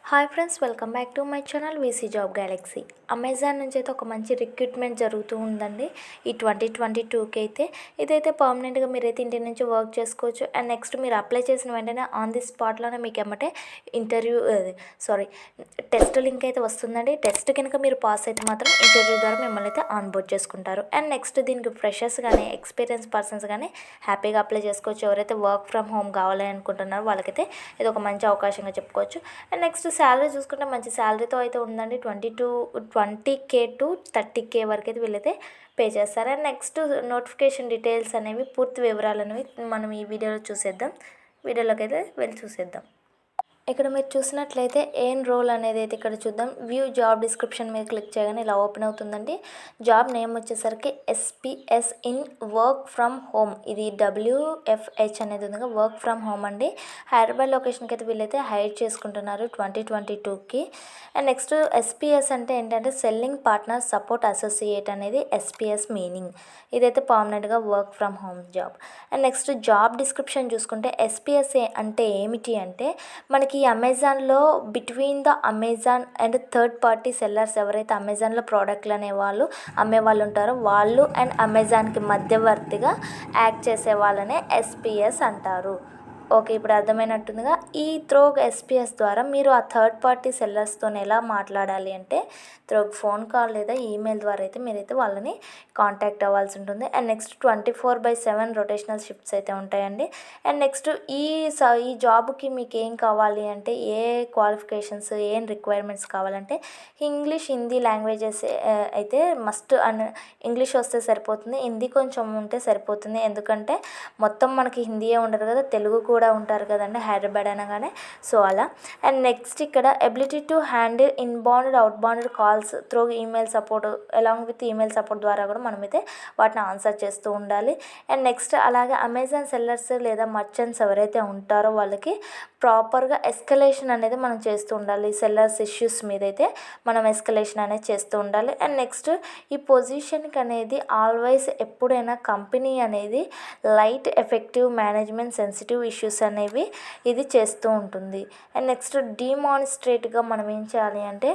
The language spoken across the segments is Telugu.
Hi friends, welcome back to my channel VC job Galaxy. Amazon నుంచి అయితే ఒక మంచి రిక్రూట్మెంట్ జరుగుతూ ఉందండి ఈ 2022కి అయితే. ఇదైతే పర్మనెంట్గా మీరైతే ఇంటి నుంచి వర్క్ చేసుకోవచ్చు. అండ్ నెక్స్ట్ మీరు అప్లై చేసిన వెంటనే ఆన్ ది స్పాట్లోనే మీకు ఏమంటే టెస్ట్ లింక్ అయితే వస్తుందండి. టెస్ట్ కనుక మీరు పాస్ అయితే మాత్రం ఇంటర్వ్యూ ద్వారా మిమ్మల్ని అయితే ఆన్బోర్డ్ చేసుకుంటారు. అండ్ నెక్స్ట్ దీనికి ఫ్రెషర్స్ కానీ ఎక్స్పీరియన్స్ పర్సన్స్ కానీ హ్యాపీగా అప్లై చేసుకోవచ్చు. ఎవరైతే వర్క్ ఫ్రమ్ హోమ్ కావాలి అనుకుంటున్నారో వాళ్ళకైతే ఇది ఒక మంచి అవకాశంగా చెప్పుకోవచ్చు. అండ్ నెక్స్ట్ శాలరీ చూసుకుంటే మంచి శాలరీతో అయితే ఉందండి. 20K to 30K వరకు అయితే వీళ్ళైతే పే చేస్తారు. అండ్ నెక్స్ట్ నోటిఫికేషన్ డీటెయిల్స్ అనేవి, పూర్తి వివరాలు అనేవి మనం ఈ వీడియోలో చూసేద్దాం. వీడియోలోకి అయితే వెళ్ళి చూసేద్దాం. ఇక్కడ మీరు చూసినట్లయితే ఏం రోల్ అనేది అయితే ఇక్కడ చూద్దాం. వ్యూ జాబ్ డిస్క్రిప్షన్ మీద క్లిక్ చేయగానే ఇలా ఓపెన్ అవుతుందండి. జాబ్ నేమ్ వచ్చేసరికి SPS in work from home. ఇది WFH అనేది ఉంది, వర్క్ ఫ్రమ్ హోమ్ అండి. హైదరాబాద్ లొకేషన్కి అయితే వీళ్ళైతే హైర్ చేసుకుంటున్నారు 2022కి. అండ్ నెక్స్ట్ SPS అంటే ఏంటంటే సెల్లింగ్ పార్ట్నర్ సపోర్ట్ అసోసియేట్ అనేది SPS మీనింగ్. ఇదైతే పర్మనెంట్గా work from home job. And next job description చూసుకుంటే SPS అంటే ఏమిటి అంటే మనకి ఈ అమెజాన్లో between the Amazon and third party sellers ఎవరైతే అమెజాన్లో ప్రోడక్ట్లు అనేవాళ్ళు అమ్మేవాళ్ళు ఉంటారో వాళ్ళు అండ్ అమెజాన్కి మధ్యవర్తిగా యాక్ట్ చేసే వాళ్ళనే SPS అంటారు. ఓకే, ఇప్పుడు అర్థమైనట్టుందిగా. ఈ త్రూ SPS ద్వారా మీరు ఆ థర్డ్ పార్టీ సెల్లర్స్తో ఎలా మాట్లాడాలి అంటే త్రూ ఫోన్ కాల్ లేదా ఈమెయిల్ ద్వారా అయితే మీరైతే వాళ్ళని కాంటాక్ట్ అవ్వాల్సి ఉంటుంది. అండ్ నెక్స్ట్ 24/7 రొటేషనల్ షిఫ్ట్స్ అయితే ఉంటాయండి. అండ్ నెక్స్ట్ ఈ జాబ్కి మీకు ఏం కావాలి అంటే ఏ క్వాలిఫికేషన్స్ ఏం రిక్వైర్మెంట్స్ కావాలంటే ఇంగ్లీష్ హిందీ లాంగ్వేజెస్ అయితే మస్ట్. అండ్ ఇంగ్లీష్ వస్తే సరిపోతుంది, హిందీ కొంచెం ఉంటే సరిపోతుంది. ఎందుకంటే మొత్తం మనకి హిందీయే ఉండదు కదా, తెలుగు కూడా ఉంటారు కదండి హైదరాబాద్ అనగానే. సో అలా. అండ్ నెక్స్ట్ ఇక్కడ ability to handle inbound outbound calls through email support along with email support ద్వారా కూడా మనమైతే వాటిని ఆన్సర్ చేస్తూ ఉండాలి. అండ్ నెక్స్ట్ అలాగే అమెజాన్ సెల్లర్స్ లేదా మర్చెంట్స్ ఎవరైతే ఉంటారో వాళ్ళకి ప్రాపర్గా ఎస్కలేషన్ అనేది మనం చేస్తూ ఉండాలి. సెల్లర్స్ ఇష్యూస్ మీద అయితే మనం ఎస్కలేషన్ అనేది చేస్తూ ఉండాలి. అండ్ నెక్స్ట్ ఈ పొజిషన్కి అనేది ఆల్వేస్ ఎప్పుడైనా కంపెనీ అనేది light effective management sensitive issues అనేవి ఇది చేస్తూ ఉంటుంది. అండ్ నెక్స్ట్ డిమాన్స్ట్రేట్గా మనం ఏం చేయాలి అంటే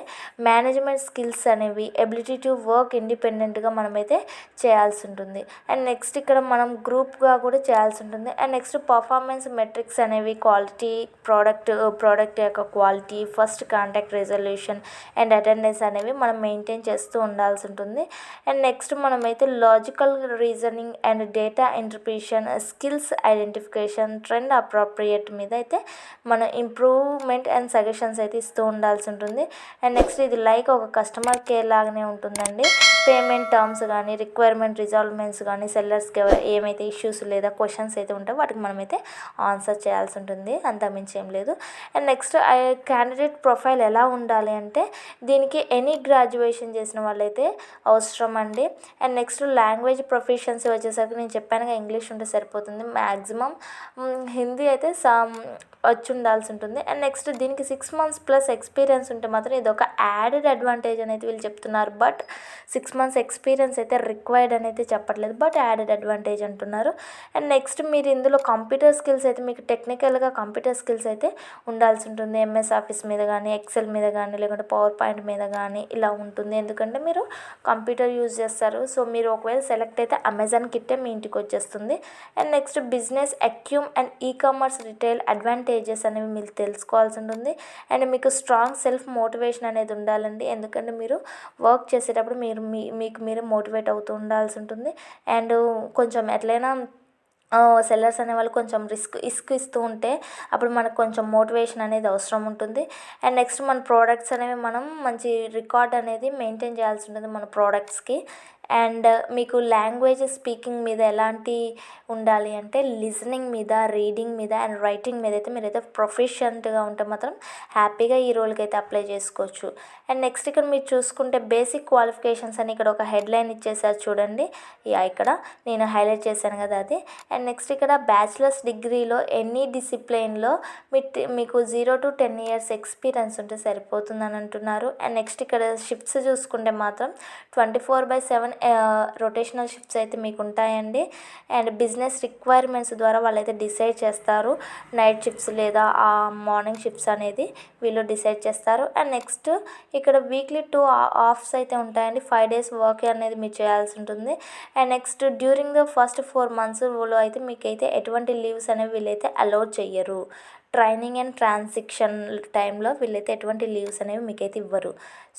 మేనేజ్మెంట్ స్కిల్స్ అనేవి, ఎబిలిటీ టు వర్క్ ఇండిపెండెంట్గా మనమైతే చేయాల్సి ఉంటుంది. అండ్ నెక్స్ట్ ఇక్కడ మనం గ్రూప్గా కూడా చేయాల్సి ఉంటుంది. అండ్ నెక్స్ట్ పర్ఫార్మెన్స్ మెట్రిక్స్ అనేవి, క్వాలిటీ ప్రోడక్ట్ యొక్క quality, first contact resolution and attendance అనేవి మనం మెయింటైన్ చేస్తూ ఉండాల్సి ఉంటుంది. అండ్ నెక్స్ట్ మనమైతే logical reasoning and data interpretation skills, identification, trend appropriate మీద అయితే మనం ఇంప్రూవ్మెంట్ అండ్ సజెషన్స్ అయితే ఇస్తూ ఉండాల్సి ఉంటుంది. అండ్ నెక్స్ట్ ఇది లైక్ ఒక కస్టమర్ కేర్ లాగానే ఉంటుందండి. పేమెంట్ టర్మ్స్ కానీ, రిక్వైర్మెంట్ రిజాల్వ్మెంట్స్ కానీ, సెల్లర్స్కి ఏమైతే ఇష్యూస్ లేదా క్వశ్చన్స్ అయితే ఉంటాయో వాటికి మనమైతే ఆన్సర్ చేయాల్సి ఉంటుంది, అంతమించి ఏం లేదు. అండ్ నెక్స్ట్ క్యాండిడేట్ ప్రొఫైల్ ఎలా ఉండాలి అంటే దీనికి ఎనీ గ్రాడ్యుయేషన్ చేసిన వాళ్ళైతే అవసరం అండి. అండ్ నెక్స్ట్ లాంగ్వేజ్ ప్రొఫిషియన్సీ వచ్చేసరికి నేను చెప్పానుగా ఇంగ్లీష్ ఉంటే సరిపోతుంది. మ్యాక్సిమం హిందీ అయితే వచ్చి ఉండాల్సి ఉంటుంది. అండ్ నెక్స్ట్ దీనికి 6 months ప్లస్ ఎక్స్పీరియన్స్ ఉంటే మాత్రం ఇది ఒక యాడెడ్ అడ్వాంటేజ్ అనేది వీళ్ళు చెప్తున్నారు. బట్ 6 months ఎక్స్పీరియన్స్ అయితే రిక్వైర్డ్ అనేది చెప్పట్లేదు, బట్ యాడెడ్ అడ్వాంటేజ్ అంటున్నారు. అండ్ నెక్స్ట్ మీరు ఇందులో కంప్యూటర్ స్కిల్స్ అయితే మీకు టెక్నికల్గా కంప్యూటర్ స్కిల్స్ అయితే ఉండాల్సి ఉంటుంది. MS ఆఫీస్ మీద కానీ, ఎక్సెల్ మీద కానీ, లేకుంటే పవర్ పాయింట్ మీద కానీ ఇలా ఉంటుంది. ఎందుకంటే మీరు కంప్యూటర్ యూజ్ చేస్తారు. సో మీరు ఒకవేళ సెలెక్ట్ అయితే అమెజాన్ కిట్టే మీ ఇంటికి వచ్చేస్తుంది. And next business acumen and ecommerce retail advantages అనేవి మీరు తెలుసుకోవాల్సి ఉంటుంది. అండ్ మీకు స్ట్రాంగ్ సెల్ఫ్ మోటివేషన్ అనేది ఉండాలండి. ఎందుకంటే మీరు వర్క్ చేసేటప్పుడు మీకు మీరే మోటివేట్ అవుతూ ఉండాల్సి ఉంటుంది. అండ్ కొంచెం ఎట్లయినా సెల్లర్స్ అనేవాళ్ళు కొంచెం రిస్క్ ఇస్తూ ఉంటే అప్పుడు మనకు కొంచెం మోటివేషన్ అనేది అవసరం ఉంటుంది. అండ్ నెక్స్ట్ మన ప్రోడక్ట్స్ అనేవి మనం మంచి రికార్డ్ అనేది మెయింటైన్ చేయాల్సి ఉంటుంది మన ప్రోడక్ట్స్కి. అండ్ మీకు లాంగ్వేజ్ స్పీకింగ్ మీద ఎలాంటి ఉండాలి అంటే లిజనింగ్ మీద, రీడింగ్ మీద అండ్ రైటింగ్ మీద అయితే మీరైతే ప్రొఫిషియంట్గా ఉంటే మాత్రం హ్యాపీగా ఈ రోల్కి అయితే అప్లై చేసుకోవచ్చు. అండ్ నెక్స్ట్ ఇక్కడ మీరు చూసుకుంటే బేసిక్ క్వాలిఫికేషన్స్ అని ఇక్కడ ఒక హెడ్లైన్ ఇచ్చేసారు చూడండి. ఇక్కడ నేను హైలైట్ చేశాను కదా అది. అండ్ నెక్స్ట్ ఇక్కడ బ్యాచిలర్స్ డిగ్రీలో ఎనీ డిసిప్లిన్లో మీకు 0 to 10 years ఎక్స్పీరియన్స్ ఉంటే సరిపోతుందని అంటున్నారు. అండ్ నెక్స్ట్ ఇక్కడ షిఫ్ట్స్ చూసుకుంటే మాత్రం 24/7 రొటేషనల్ షిఫ్ట్స్ అయితే మీకు ఉంటాయండి. అండ్ బిజినెస్ రిక్వైర్మెంట్స్ ద్వారా వాళ్ళైతే డిసైడ్ చేస్తారు నైట్ షిఫ్ట్స్ లేదా మార్నింగ్ షిఫ్ట్స్ అనేది వీళ్ళు డిసైడ్ చేస్తారు. అండ్ నెక్స్ట్ ఇక్కడ వీక్లీ 2 ఆఫ్స్ అయితే ఉంటాయండి. 5 days వర్క్ అనేది మీరు చేయాల్సి ఉంటుంది. And next during the first 4 months అయితే మీకైతే ఎటువంటి లీవ్స్ అనేవి వీళ్ళైతే అలౌ చెయ్యరు. ట్రైనింగ్ అండ్ ట్రాన్సిక్షన్ టైంలో వీళ్ళైతే ఎటువంటి లీవ్స్ అనేవి మీకైతే ఇవ్వరు.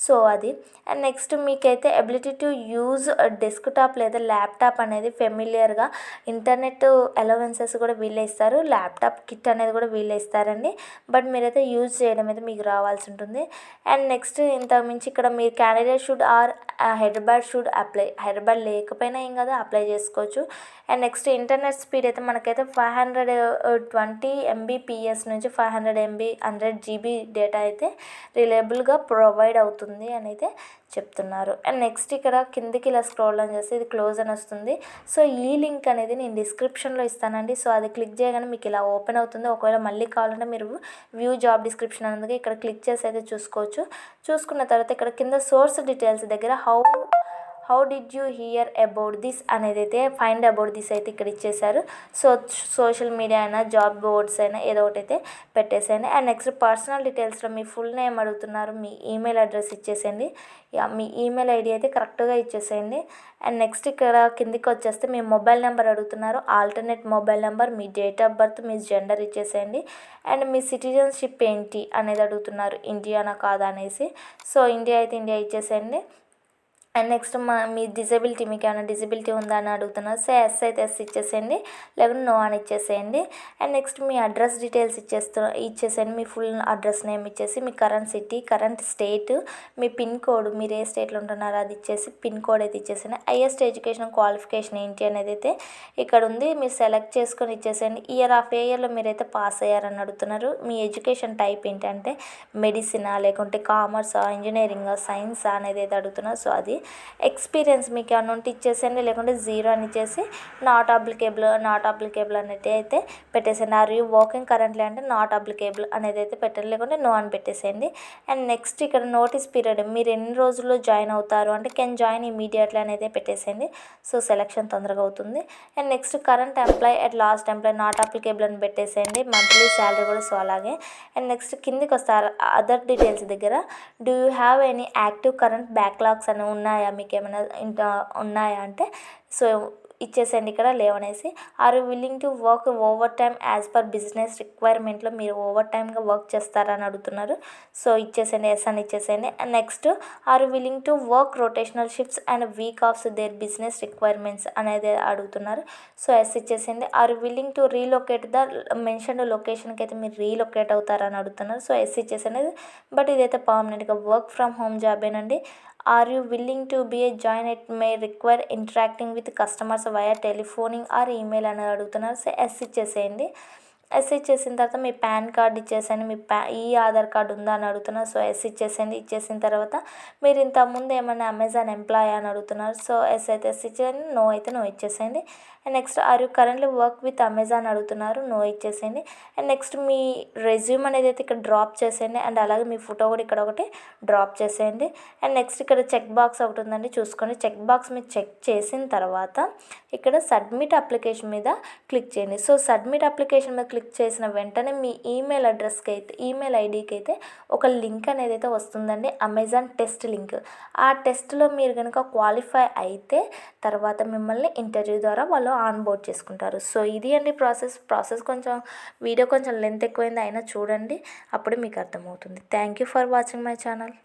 సో అది. అండ్ నెక్స్ట్ మీకైతే ఎబిలిటీ టు యూజ్ డెస్క్టాప్ లేదా ల్యాప్టాప్ అనేది ఫెమిలియర్గా ఇంటర్నెట్ అలవెన్సెస్ కూడా వీళ్ళే ఇస్తారు. ల్యాప్టాప్ కిట్ అనేది కూడా వీళ్ళే ఇస్తారండి. బట్ మీరైతే యూజ్ చేయడం అయితే మీకు రావాల్సి ఉంటుంది. అండ్ నెక్స్ట్ ఇంతకు మించి ఇక్కడ మీరు candidate should Hyderabad should apply. Hyderabad లేకపోయినా ఏం కదా, అప్లై చేసుకోవచ్చు. అండ్ నెక్స్ట్ ఇంటర్నెట్ స్పీడ్ అయితే మనకైతే 520 Mbps నుంచి 500 MB 100 GB డేటా అయితే రిలయబుల్గా ప్రొవైడ్ అవుతుంది అని అయితే చెప్తున్నారు. అండ్ నెక్స్ట్ ఇక్కడ కిందికి ఇలా స్క్రోల్ అని చేస్తే ఇది క్లోజ్ అని వస్తుంది. సో ఈ లింక్ అనేది నేను డిస్క్రిప్షన్లో ఇస్తానండి. సో అది క్లిక్ చేయగానే మీకు ఇలా ఓపెన్ అవుతుంది. ఒకవేళ మళ్ళీ కావాలంటే మీరు వ్యూ జాబ్ డిస్క్రిప్షన్ అనేది ఇక్కడ క్లిక్ చేసి అయితే చూసుకోవచ్చు. చూసుకున్న తర్వాత ఇక్కడ కింద సోర్స్ డీటెయిల్స్ దగ్గర how did you hear about this అనేది అయితే ఫైండ్ అబౌట్ దిస్ అయితే ఇక్కడ ఇచ్చేసారు. సో సోషల్ మీడియా అయినా జాబ్ బోర్డ్స్ అయినా ఏదో ఒకటి అయితే పెట్టేసేయండి. అండ్ నెక్స్ట్ పర్సనల్ డీటెయిల్స్లో మీ ఫుల్ నేమ్ అడుగుతున్నారు, మీ ఈమెయిల్ అడ్రస్ ఇచ్చేసేయండి. మీ ఈమెయిల్ ఐడి అయితే కరెక్ట్గా ఇచ్చేసేయండి. అండ్ నెక్స్ట్ ఇక్కడ కిందికి వచ్చేస్తే మీ మొబైల్ నెంబర్ అడుగుతున్నారు, alternate mobile number, me date of birth, me gender ఇచ్చేసేయండి. అండ్ మీ సిటిజన్షిప్ ఏంటి అనేది అడుగుతున్నారు, ఇండియానా కాదా అనేసి. సో ఇండియా అయితే ఇండియా ఇచ్చేసేయండి. అండ్ నెక్స్ట్ మీ డిజబిలిటీ, మీకు ఏమైనా డిజబిలిటీ ఉందా అని అడుగుతున్నారు. సో ఎస్ అయితే ఎస్ ఇచ్చేసేయండి, లేకుంటే నో అని ఇచ్చేసేయండి. And next me address details ఇచ్చేసేయండి. మీ ఫుల్ అడ్రస్ నేమ్ ఇచ్చేసి, మీ కరెంట్ సిటీ, కరెంట్ స్టేట్, మీ పిన్ కోడ్, మీరు ఏ స్టేట్లో ఉంటున్నారో అది ఇచ్చేసి పిన్ కోడ్ అయితే ఇచ్చేసేయండి. హైయెస్ట్ ఎడ్యుకేషన్ క్వాలిఫికేషన్ ఏంటి అనేది అయితే ఇక్కడ ఉంది, మీరు సెలెక్ట్ చేసుకొని ఇచ్చేసేయండి. ఇయర్లో మీరైతే పాస్ అయ్యారని అడుగుతున్నారు. మీ ఎడ్యుకేషన్ టైప్ ఏంటంటే మెడిసినా, లేకుంటే కామర్సా, ఇంజనీరింగా, సైన్సా అనేది అయితే అడుగుతున్నారు. సో అది. ఎక్స్పీరియన్స్ మీకు ఏమైనా ఉంటే ఇచ్చేసేయండి, లేకుంటే 0 అని ఇచ్చేసి నాట్ అప్లికేబుల్ అనేది అయితే పెట్టేసేయండి. ఆర్ యూ వర్కింగ్ కరెంట్లీ అంటే నాట్ అప్లికేబుల్ అనేది అయితే పెట్టండి, లేకుంటే నో అని పెట్టేసేయండి. అండ్ నెక్స్ట్ ఇక్కడ నోటీస్ పీరియడ్, మీరు ఎన్ని రోజుల్లో జాయిన్ అవుతారు అంటే కెన్ జాయిన్ ఇమీడియట్లీ అనేది పెట్టేసేయండి. సో సెలెక్షన్ తొందరగా అవుతుంది. And next current employ at last employ not applicable అని పెట్టేసేయండి. మంత్లీ శాలరీ కూడా సో అలాగే. అండ్ నెక్స్ట్ కిందికి వస్తారు అదర్ డీటెయిల్స్ దగ్గర, do you have any active current backlogs అని ఉన్నాయా, మీకు ఏమైనా ఉన్నాయా అంటే సో ఇచ్చేసేయండి ఇక్కడ లేవనేసి. Are you willing to work overtime as per business రిక్వైర్మెంట్లో మీరు ఓవర్ టైమ్గా వర్క్ చేస్తారని అడుగుతున్నారు. సో ఇచ్చేసేయండి, ఎస్ అని ఇచ్చేసేయండి. And next are you willing to work rotational shifts and week offs their business requirements అనేది అడుగుతున్నారు. సో ఎస్ ఇచ్చేసేయండి. Are you willing to relocate the mention లొకేషన్కి అయితే మీరు రీలొకేట్ అవుతారని అడుగుతున్నారు. సో ఎస్ ఇచ్చేసేయండి. బట్ ఇదైతే పర్మనెంట్గా వర్క్ ఫ్రమ్ హోమ్ జాబేనండి. Are you willing to be a join it may require interacting with customers via telephoning or email అని అడుగుతున్నారు. సో ఎస్ ఇచ్చేసేయండి. ఎస్ ఇచ్చేసిన తర్వాత మీ పాన్ కార్డ్ ఇచ్చేసేయండి. మీ ఆధార్ కార్డు ఉందా అని అడుగుతున్నారు. సో ఎస్ ఇచ్చేసేయండి. ఇచ్చేసిన తర్వాత మీరు ఇంతకుముందు ఏమైనా అమెజాన్ ఎంప్లాయ్ అని అడుగుతున్నారు. సో ఎస్ అయితే ఎస్ ఇచ్చేయండి, నో అయితే నో ఇచ్చేసేయండి. And next are you currently work with Amazon అడుగుతున్నారు, నో ఇచ్చేసేయండి. అండ్ నెక్స్ట్ మీ రెజ్యూమ్ అనేది అయితే ఇక్కడ డ్రాప్ చేసేయండి. అండ్ అలాగే మీ ఫోటో కూడా ఇక్కడ ఒకటి డ్రాప్ చేసేయండి. అండ్ నెక్స్ట్ ఇక్కడ చెక్ బాక్స్ ఒకటి ఉందండి, చూసుకోండి. చెక్ బాక్స్ మీరు చెక్ చేసిన తర్వాత ఇక్కడ సబ్మిట్ అప్లికేషన్ మీద క్లిక్ చేయండి. సో సబ్మిట్ అప్లికేషన్ మీద క్లిక్ చేసిన వెంటనే మీ ఈమెయిల్ అడ్రస్కి అయితే, ఈమెయిల్ ఐడికి అయితే ఒక లింక్ అనేది అయితే వస్తుందండి, అమెజాన్ టెస్ట్ లింక్. ఆ టెస్ట్లో మీరు కనుక క్వాలిఫై అయితే తర్వాత మిమ్మల్ని ఇంటర్వ్యూ ద్వారా వాళ్ళు ఆన్బోర్డ్ చేసుకుంటారు. సో ఇది అండి ప్రాసెస్ కొంచెం వీడియో కొంచెం లెంత్ ఎక్కువైంది అయినా చూడండి, అప్పుడు మీకు అర్థమవుతుంది. Thank you for watching my channel.